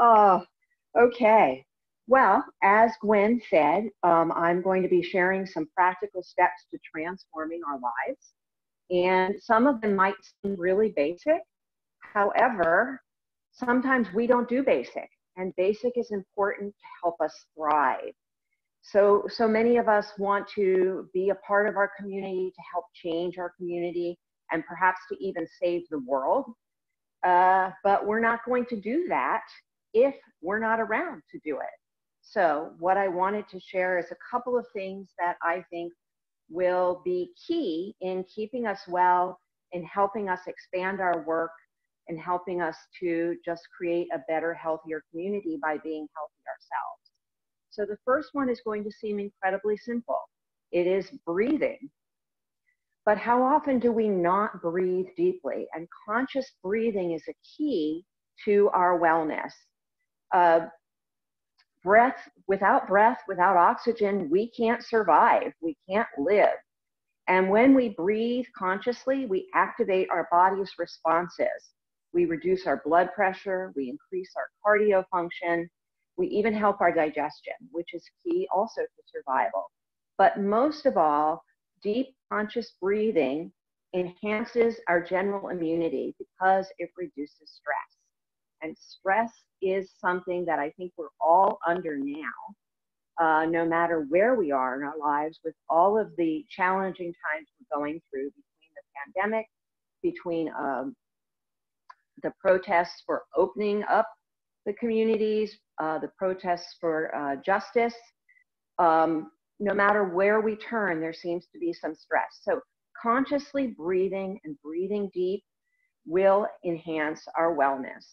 Oh, okay. Well, as Gwen said, I'm going to be sharing some practical steps to transforming our lives. And some of them might seem really basic. However, sometimes we don't do basic, and basic is important to help us thrive. So many of us want to be a part of our community, to help change our community, and perhaps to even save the world. But we're not going to do that if we're not around to do it. So what I wanted to share is a couple of things that I think will be key in keeping us well, in helping us expand our work, and helping us to just create a better, healthier community by being healthy ourselves. So the first one is going to seem incredibly simple. It is breathing. But how often do we not breathe deeply? And conscious breathing is a key to our wellness. Breath, without oxygen, we can't survive. We can't live. And when we breathe consciously, we activate our body's responses. We reduce our blood pressure, we increase our cardio function, we even help our digestion, which is key also to survival. But most of all, deep conscious breathing enhances our general immunity because it reduces stress. And stress is something that I think we're all under now, no matter where we are in our lives, with all of the challenging times we're going through between the pandemic, between the protests for opening up the communities, the protests for justice. No matter where we turn, there seems to be some stress. So consciously breathing and breathing deep will enhance our wellness.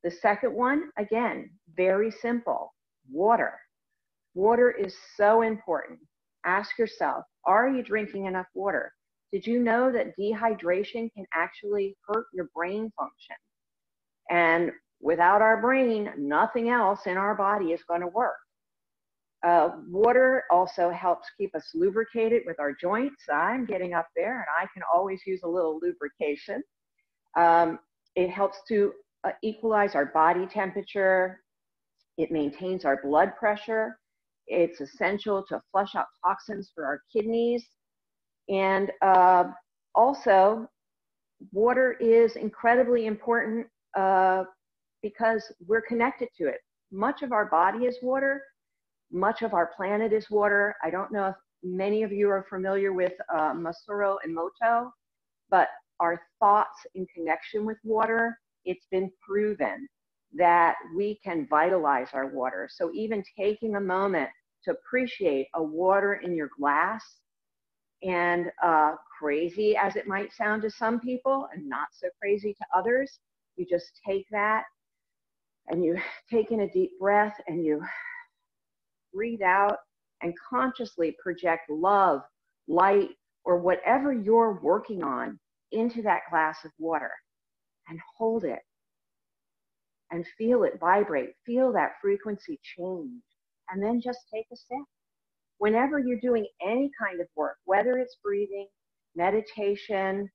The second one, again, very simple, water. Water is so important. Ask yourself, are you drinking enough water? Did you know that dehydration can actually hurt your brain function? And without our brain, nothing else in our body is going to work. Water also helps keep us lubricated with our joints. I'm getting up there and I can always use a little lubrication. It helps to equalize our body temperature. It maintains our blood pressure. It's essential to flush out toxins for our kidneys. And also, water is incredibly important because we're connected to it. Much of our body is water. Much of our planet is water. I don't know if many of you are familiar with Masaru Emoto, but our thoughts in connection with water, it's been proven that we can vitalize our water. So even taking a moment to appreciate a water in your glass, and crazy as it might sound to some people and not so crazy to others, you just take that and you take in a deep breath and you breathe out and consciously project love, light, or whatever you're working on into that glass of water and hold it and feel it vibrate, feel that frequency change, and then just take a sip. Whenever you're doing any kind of work, whether it's breathing, meditation,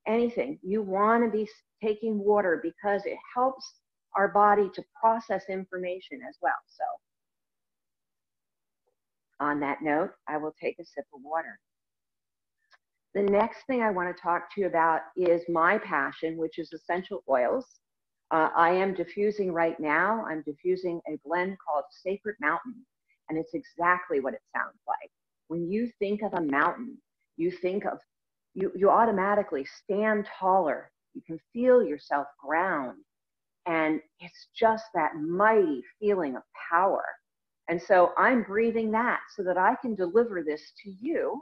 anything, you want to be taking water because it helps our body to process information as well. So on that note, I will take a sip of water. The next thing I want to talk to you about is my passion, which is essential oils. I am diffusing right now. I'm diffusing a blend called Sacred Mountain, and it's exactly what it sounds like. When you think of a mountain, you think of, you automatically stand taller. You can feel yourself ground, and it's just that mighty feeling of power. And so I'm breathing that so that I can deliver this to you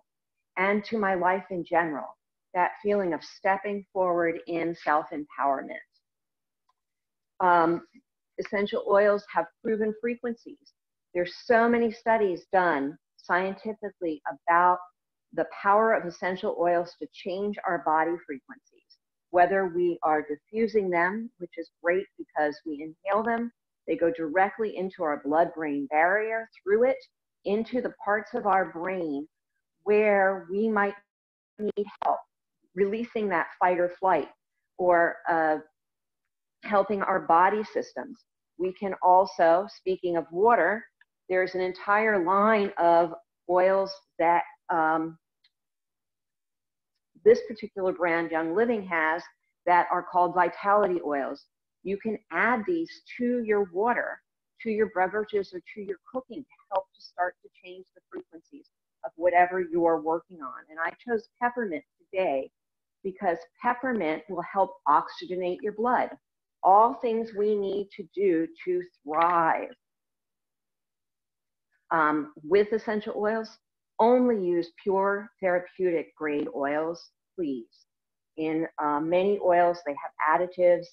and to my life in general, that feeling of stepping forward in self-empowerment. Essential oils have proven frequencies. There's so many studies done scientifically about the power of essential oils to change our body frequencies, whether we are diffusing them, which is great because we inhale them. They go directly into our blood-brain barrier, through it, into the parts of our brain where we might need help, releasing that fight or flight, or helping our body systems. we can also, speaking of water, there's an entire line of oils that this particular brand, Young Living, has that are called vitality oils. You can add these to your water, to your beverages, or to your cooking to help to start to change the frequencies of whatever you're working on. And I chose peppermint today because peppermint will help oxygenate your blood. All things we need to do to thrive. With essential oils, only use pure therapeutic grade oils, please. In many oils, they have additives.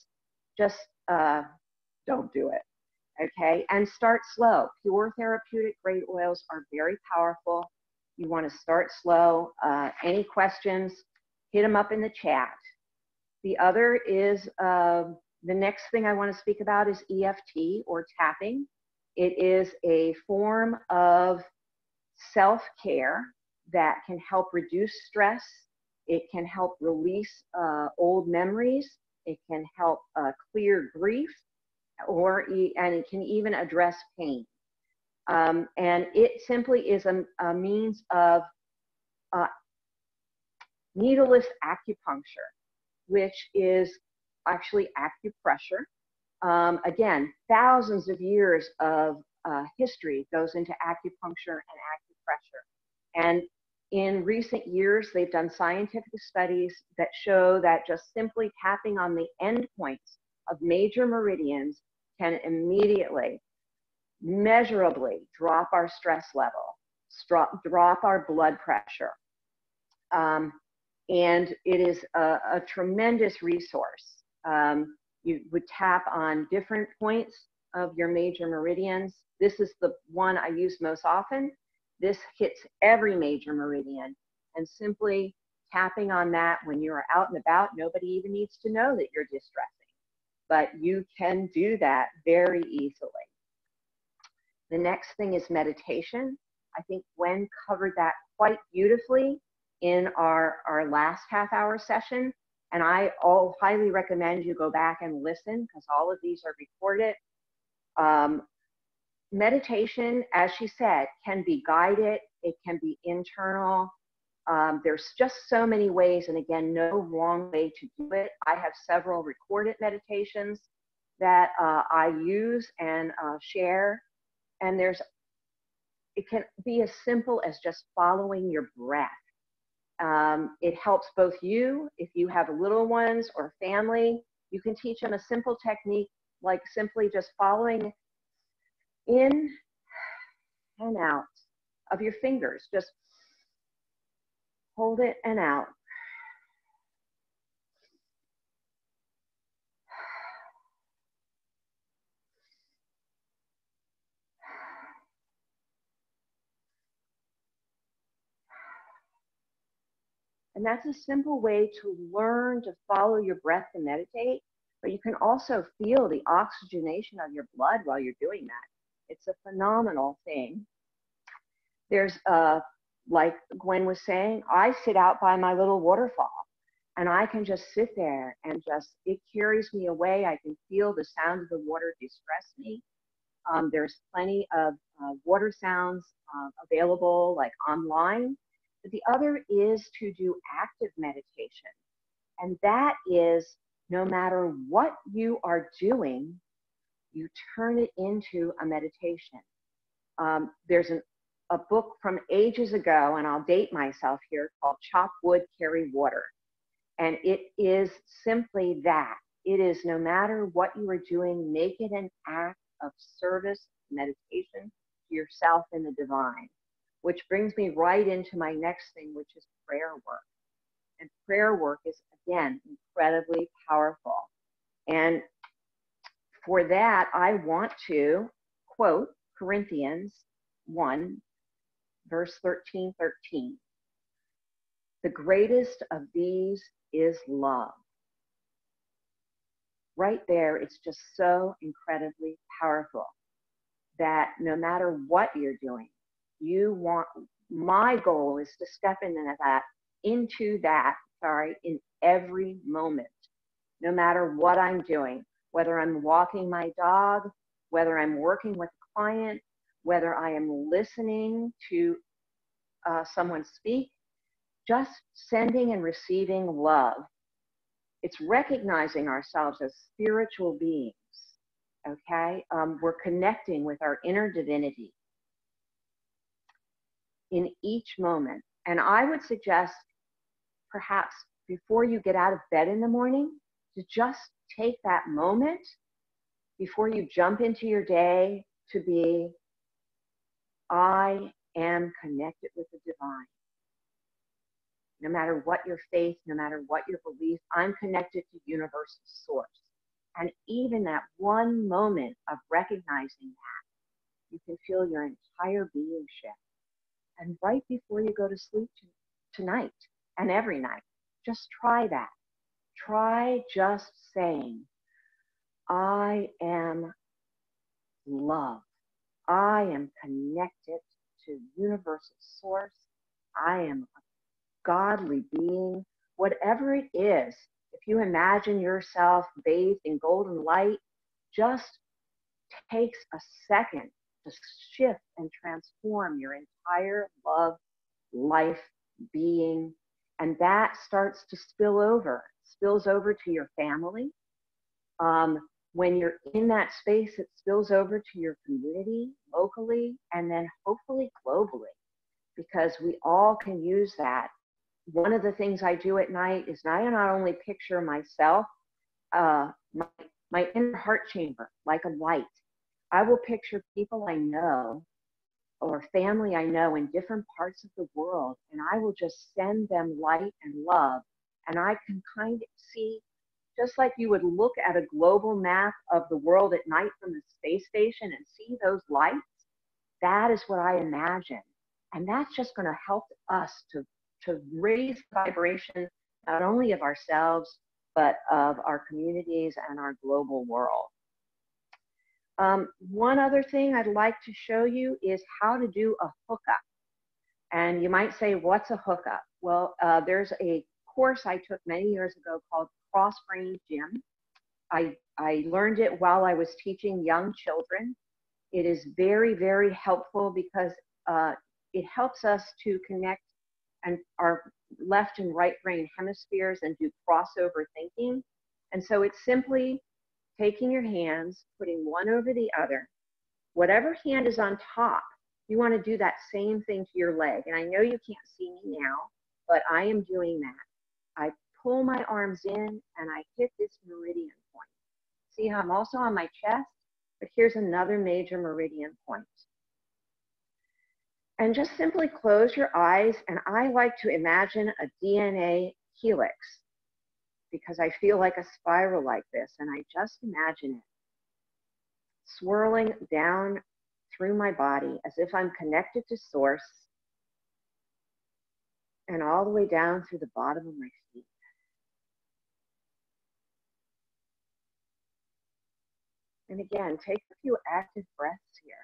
Just don't do it, okay? And start slow. Pure therapeutic grade oils are very powerful. You want to start slow. Any questions, hit them up in the chat. The other is, the next thing I want to speak about is EFT, or tapping. It is a form of self-care that can help reduce stress. It can help release old memories. It can help clear grief, and it can even address pain. And it simply is a means of needleless acupuncture, which is actually acupressure. Again, thousands of years of history goes into acupuncture and acupressure. And in recent years, they've done scientific studies that show that just simply tapping on the endpoints of major meridians can immediately, measurably drop our stress level, drop our blood pressure. And it is a tremendous resource. You would tap on different points of your major meridians. This is the one I use most often. This hits every major meridian, and simply tapping on that when you're out and about, nobody even needs to know that you're distressing, but you can do that very easily. The next thing is meditation. I think Gwen covered that quite beautifully in our last half-hour session, and I highly recommend you go back and listen, because all of these are recorded. Meditation, as she said, can be guided. It can be internal. There's just so many ways, and again, no wrong way to do it. I have several recorded meditations that I use and share, and it can be as simple as just following your breath. It helps both you, if you have little ones or family, you can teach them a simple technique like simply just following in and out of your fingers. Just hold it and out. And that's a simple way to learn to follow your breath and meditate, but you can also feel the oxygenation of your blood while you're doing that. It's a phenomenal thing. There's, like Gwen was saying, I sit out by my little waterfall, and I can just sit there and it carries me away. I can feel the sound of the water distress me. There's plenty of water sounds available, like online. But the other is to do active meditation. And that is, no matter what you are doing, you turn it into a meditation. There's a book from ages ago, and I'll date myself here, called Chop Wood, Carry Water. And it is simply that. It is, no matter what you are doing, make it an act of service, meditation to yourself and the divine. Which brings me right into my next thing, which is prayer work. And prayer work is, again, incredibly powerful. And for that, I want to quote Corinthians 1, verse 13. The greatest of these is love. Right there, it's just so incredibly powerful that no matter what you're doing, my goal is to step into that in every moment, no matter what I'm doing, whether I'm walking my dog, whether I'm working with a client, whether I am listening to someone speak, just sending and receiving love. It's recognizing ourselves as spiritual beings, okay? We're connecting with our inner divinity in each moment. And I would suggest perhaps before you get out of bed in the morning to just take that moment before you jump into your day to be, I am connected with the divine. No matter what your faith, no matter what your belief, I'm connected to universal source. And even that one moment of recognizing that, you can feel your entire being shift. And right before you go to sleep tonight and every night, just try that. Try just saying, I am love. I am connected to universal source. I am a godly being. Whatever it is, if you imagine yourself bathed in golden light, just takes a second to shift and transform your entire love, life, being. And that starts to spills over to your family. When you're in that space, it spills over to your community, locally, and then hopefully globally, because we all can use that. One of the things I do at night is I not only picture myself, my inner heart chamber, like a light. I will picture people I know or family I know in different parts of the world, and I will just send them light and love. And I can kind of see, just like you would look at a global map of the world at night from the space station and see those lights, that is what I imagine. And that's just going to help us to raise the vibration, not only of ourselves, but of our communities and our global world. One other thing I'd like to show you is how to do a hookup. And you might say, what's a hookup? Well, there's a course I took many years ago called Cross Brain Gym. I learned it while I was teaching young children. It is very, very helpful because it helps us to connect and our left and right brain hemispheres and do crossover thinking. And so it's simply taking your hands, putting one over the other. Whatever hand is on top, you want to do that same thing to your leg. And I know you can't see me now, but I am doing that. I pull my arms in and I hit this meridian point. See how I'm also on my chest, but here's another major meridian point. And just simply close your eyes, and I like to imagine a DNA helix because I feel like a spiral like this, and I just imagine it swirling down through my body as if I'm connected to source and all the way down through the bottom of my feet. And again, take a few active breaths here.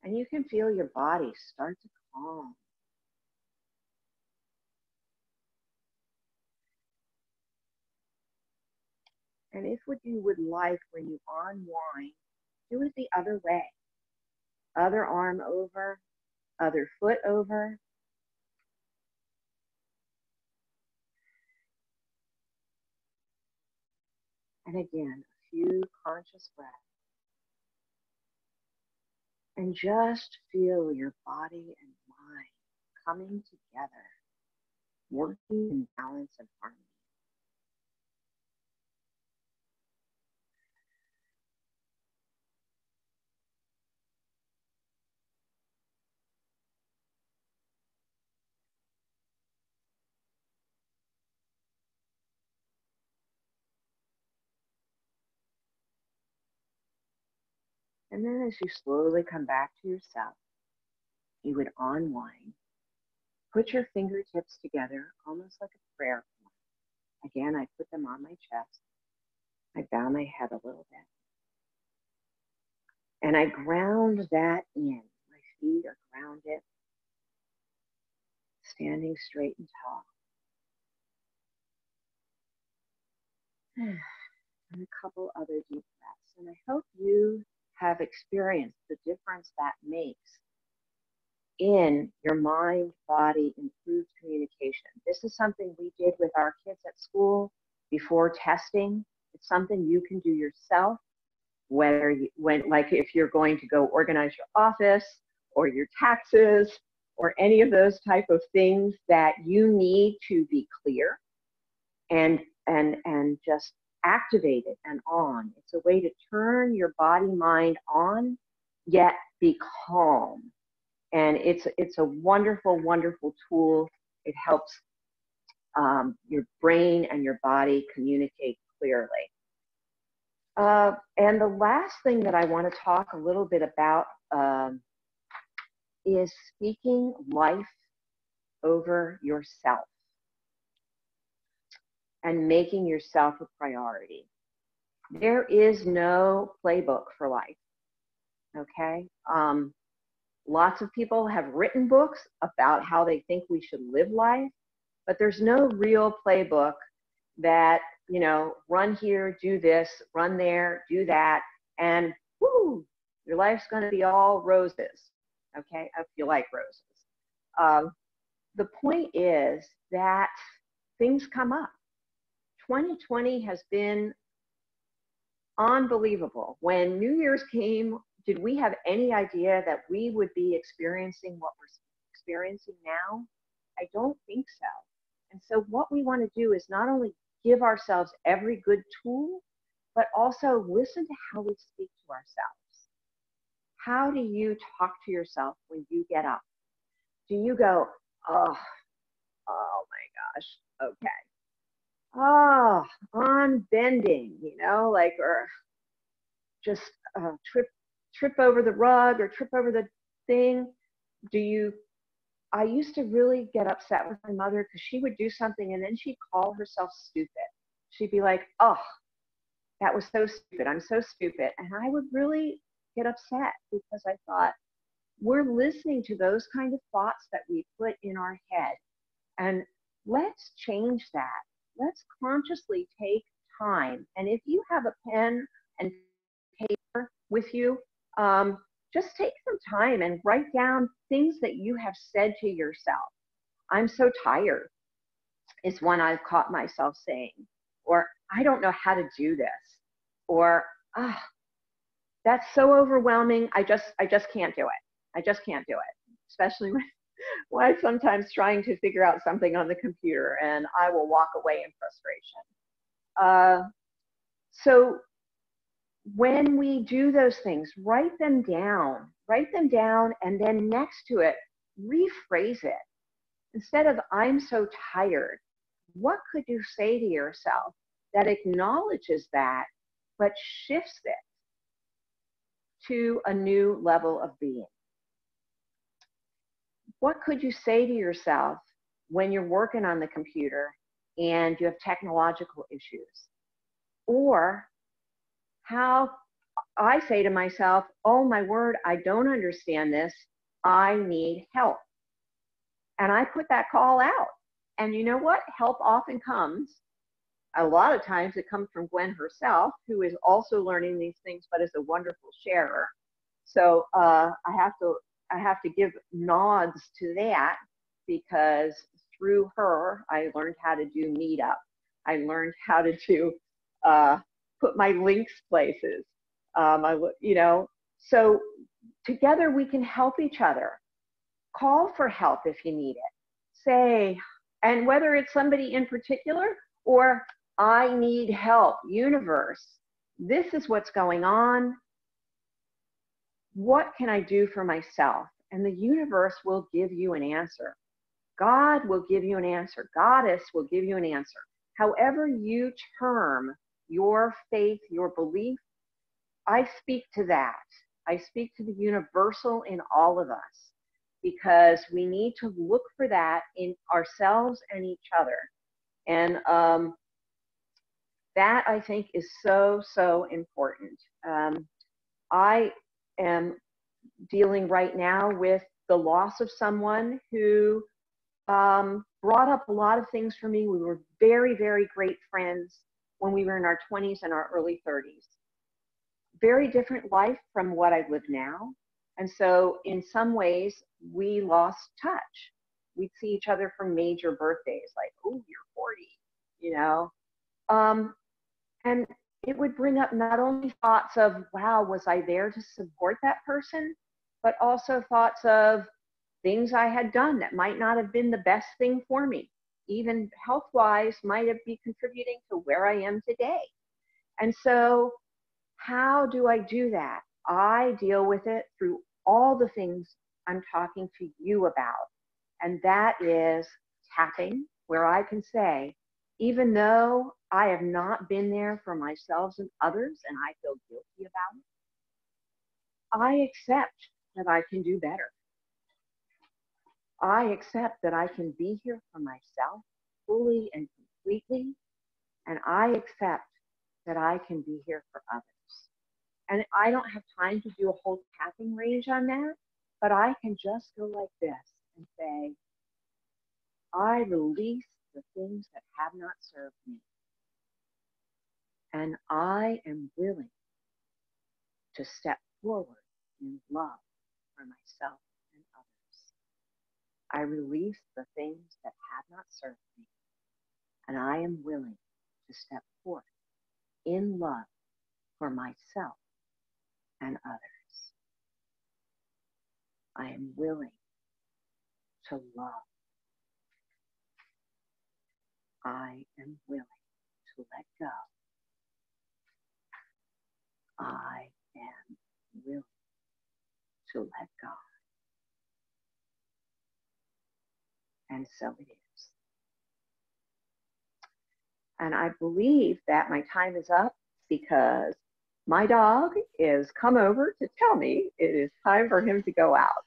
And you can feel your body start to calm. And if what you would like when you unwind, do it the other way. Other arm over, other foot over. And again, a few conscious breaths. And just feel your body and mind coming together, working in balance and harmony. And then as you slowly come back to yourself, you would unwind. Put your fingertips together, almost like a prayer point. Again, I put them on my chest. I bow my head a little bit. And I ground that in. My feet are grounded. standing straight and tall. And a couple other deep breaths. And I hope you have experienced the difference that makes in your mind, body, improved communication. This is something we did with our kids at school before testing. It's something you can do yourself, whether like if you're going to go organize your office or your taxes or any of those type of things that you need to be clear and just activated and on. It's a way to turn your body mind on, yet be calm. And it's a wonderful, wonderful tool. It helps your brain and your body communicate clearly. And the last thing that I want to talk a little bit about is speaking life over yourself and making yourself a priority. There is no playbook for life, okay? Lots of people have written books about how they think we should live life, but there's no real playbook that, you know, run here, do this, run there, do that, and whoo, your life's going to be all roses, okay, if you like roses. The point is that things come up. 2020 has been unbelievable. When New Year's came, did we have any idea that we would be experiencing what we're experiencing now? I don't think so. And so what we want to do is not only give ourselves every good tool, but also listen to how we speak to ourselves. How do you talk to yourself when you get up? Do you go, oh my gosh, okay. Oh, on bending, you know, like, or just trip over the rug or trip over the thing? I used to really get upset with my mother because she would do something and then she'd call herself stupid. She'd be like, oh, that was so stupid. I'm so stupid. And I would really get upset because I thought, we're listening to those kind of thoughts that we put in our head. And let's change that. Let's consciously take time. And if you have a pen and paper with you, just take some time and write down things that you have said to yourself. I'm so tired is one I've caught myself saying, or I don't know how to do this, or that's so overwhelming. I just can't do it. I just can't do it, especially when I'm sometimes trying to figure out something on the computer and I will walk away in frustration. So when we do those things, write them down, and then next to it, rephrase it. Instead of I'm so tired, what could you say to yourself that acknowledges that, but shifts it to a new level of being? What could you say to yourself when you're working on the computer and you have technological issues? Or how I say to myself, oh my word, I don't understand this. I need help. And I put that call out. And you know what? Help often comes. A lot of times it comes from Gwen herself, who is also learning these things, but is a wonderful sharer. So I have to give nods to that, because through her, I learned how to do Meetup. I learned how to do put my links places. So together we can help each other. Call for help if you need it. Say, and whether it's somebody in particular or I need help, universe, this is what's going on. What can I do for myself? And the universe will give you an answer. God will give you an answer. Goddess will give you an answer. However you term your faith, your belief, I speak to that. I speak to the universal in all of us, because we need to look for that in ourselves and each other. And that, I think, is so, so important. I am dealing right now with the loss of someone who brought up a lot of things for me. We were very, very great friends when we were in our 20s and our early 30s. Very different life from what I live now. And so in some ways, we lost touch. We'd see each other for major birthdays, like, oh, you're 40, you know. And it would bring up not only thoughts of, wow, was I there to support that person, but also thoughts of things I had done that might not have been the best thing for me, even health-wise, might have been contributing to where I am today. And so how do I do that? I deal with it through all the things I'm talking to you about. And that is tapping, where I can say, even though I have not been there for myself and others, and I feel guilty about it, I accept that I can do better. I accept that I can be here for myself fully and completely, and I accept that I can be here for others. And I don't have time to do a whole tapping range on that, but I can just go like this and say, I release the things that have not served me. And I am willing to step forward in love for myself and others. I release the things that have not served me. And I am willing to step forth in love for myself and others. I am willing to love. I am willing to let go. I am willing to let go. And so it is. And I believe that my time is up because my dog is come over to tell me it is time for him to go out.